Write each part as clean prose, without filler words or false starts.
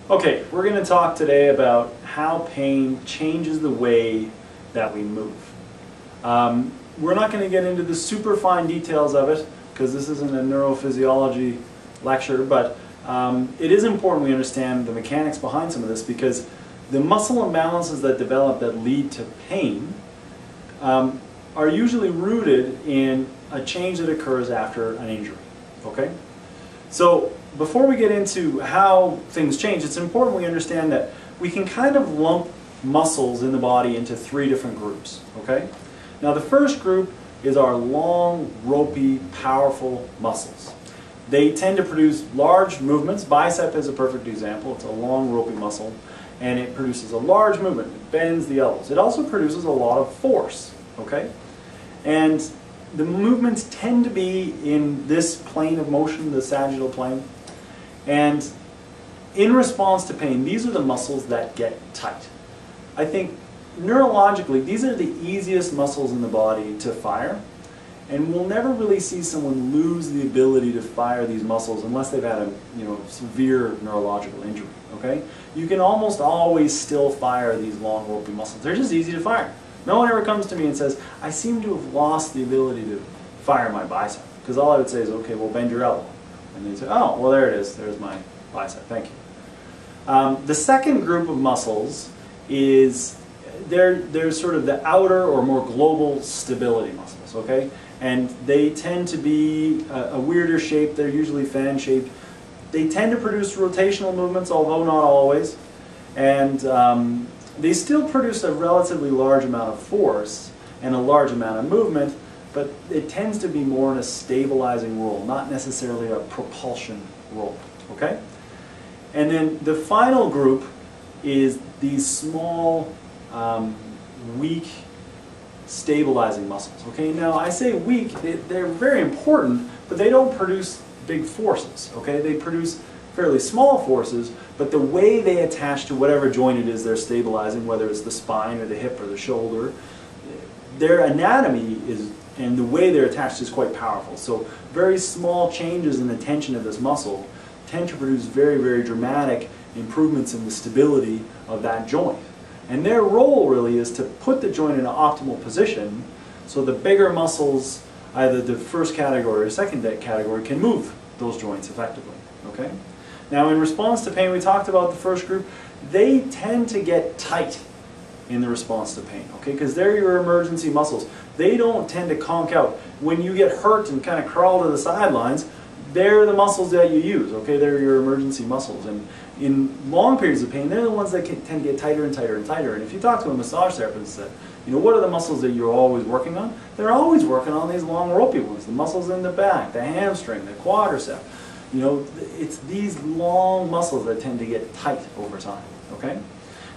Okay, we're going to talk today about how pain changes the way that we move. We're not going to get into the super fine details of it because this isn't a neurophysiology lecture, but it is important we understand the mechanics behind some of this, because the muscle imbalances that develop that lead to pain are usually rooted in a change that occurs after an injury. Okay? So before we get into how things change, it's important we understand that we can kind of lump muscles in the body into three different groups. Okay? Now the first group is our long, ropey, powerful muscles. They tend to produce large movements. Bicep is a perfect example. It's a long, ropey muscle, and it produces a large movement. It bends the elbows. It also produces a lot of force. Okay? And the movements tend to be in this plane of motion, the sagittal plane. And in response to pain, these are the muscles that get tight. I think neurologically, these are the easiest muscles in the body to fire. And we'll never really see someone lose the ability to fire these muscles unless they've had a severe neurological injury. Okay? You can almost always still fire these long, ropey muscles. They're just easy to fire. No one ever comes to me and says, I seem to have lost the ability to fire my bicep. Because all I would say is, okay, well, bend your elbow. And they'd say, oh, well, there it is. There's my bicep. Thank you. The second group of muscles is, they're sort of the outer or more global stability muscles, okay? And they tend to be a weirder shape. They're usually fan-shaped. They tend to produce rotational movements, although not always. And they still produce a relatively large amount of force and a large amount of movement, but it tends to be more in a stabilizing role, not necessarily a propulsion role. Okay? And then the final group is these small, weak, stabilizing muscles. Okay? Now, I say weak, they're very important, but they don't produce big forces. Okay? They produce fairly small forces, but the way they attach to whatever joint it is they're stabilizing, whether it's the spine or the hip or the shoulder, their anatomy is, and the way they're attached is quite powerful. So very small changes in the tension of this muscle tend to produce very, very dramatic improvements in the stability of that joint. And their role really is to put the joint in an optimal position so the bigger muscles, either the first category or second category, can move those joints effectively. Okay? Now, in response to pain, we talked about the first group. They tend to get tight in the response to pain, okay? Because they're your emergency muscles. They don't tend to conk out. When you get hurt and kind of crawl to the sidelines, they're the muscles that you use, okay? They're your emergency muscles. And in long periods of pain, they're the ones that tend to get tighter and tighter and tighter. And if you talk to a massage therapist and say, what are the muscles that you're always working on? They're always working on these long, ropey ones. The muscles in the back, the hamstring, the quadricep. It's these long muscles that tend to get tight over time, okay?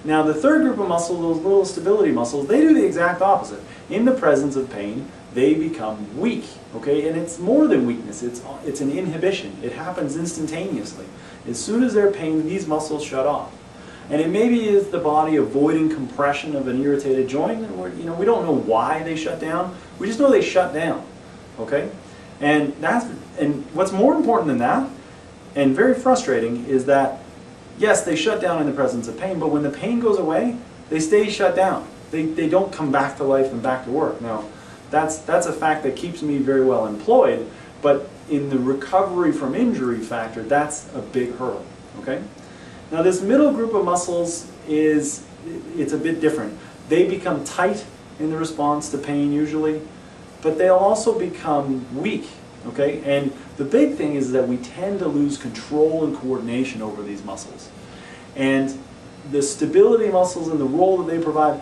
Now the third group of muscles, those little stability muscles, they do the exact opposite. In the presence of pain, they become weak, okay? And it's more than weakness, it's an inhibition. It happens instantaneously. As soon as they're pain, these muscles shut off. And it maybe is the body avoiding compression of an irritated joint, and we don't know why they shut down. We just know they shut down, okay? And what's more important than that, and very frustrating, is that yes, they shut down in the presence of pain, but when the pain goes away, they stay shut down. They don't come back to life and back to work. Now, that's a fact that keeps me very well employed, but in the recovery from injury factor, that's a big hurdle. Okay? Now, this middle group of muscles it's a bit different. They become tight in the response to pain usually, but they'll also become weak, okay? And the big thing is that we tend to lose control and coordination over these muscles. And the stability muscles and the role that they provide,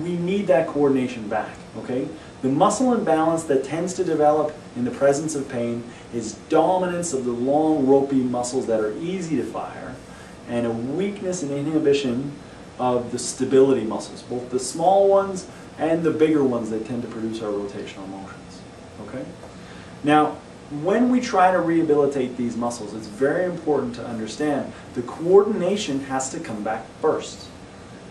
we need that coordination back, okay? The muscle imbalance that tends to develop in the presence of pain is dominance of the long, ropey muscles that are easy to fire, and a weakness and inhibition of the stability muscles, both the small ones and the bigger ones that tend to produce our rotational motions. Okay? Now, when we try to rehabilitate these muscles, it's very important to understand the coordination has to come back first.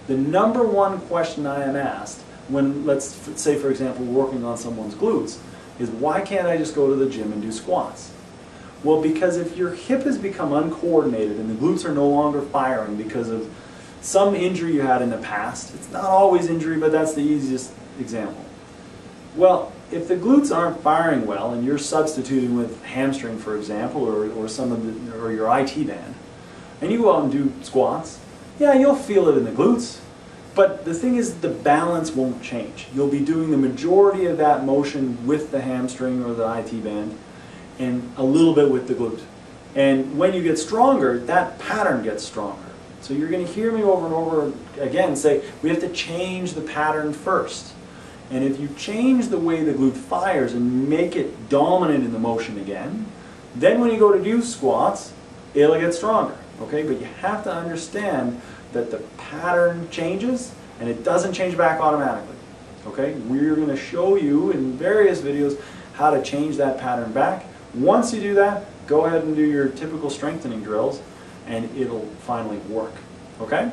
The number one question I am asked when, let's say for example, working on someone's glutes, is why can't I just go to the gym and do squats? Well, because if your hip has become uncoordinated and the glutes are no longer firing because of some injury you had in the past, it's not always injury, but that's the easiest example. Well, if the glutes aren't firing well and you're substituting with hamstring, for example, or your IT band, and you go out and do squats, yeah, you'll feel it in the glutes, but the thing is the balance won't change. You'll be doing the majority of that motion with the hamstring or the IT band and a little bit with the glute. And when you get stronger, that pattern gets stronger. So you're going to hear me over and over again say, we have to change the pattern first. And if you change the way the glute fires and make it dominant in the motion again, then when you go to do squats, it'll get stronger. Okay? But you have to understand that the pattern changes and it doesn't change back automatically. Okay? We're going to show you in various videos how to change that pattern back. Once you do that, go ahead and do your typical strengthening drills and it'll finally work. Okay?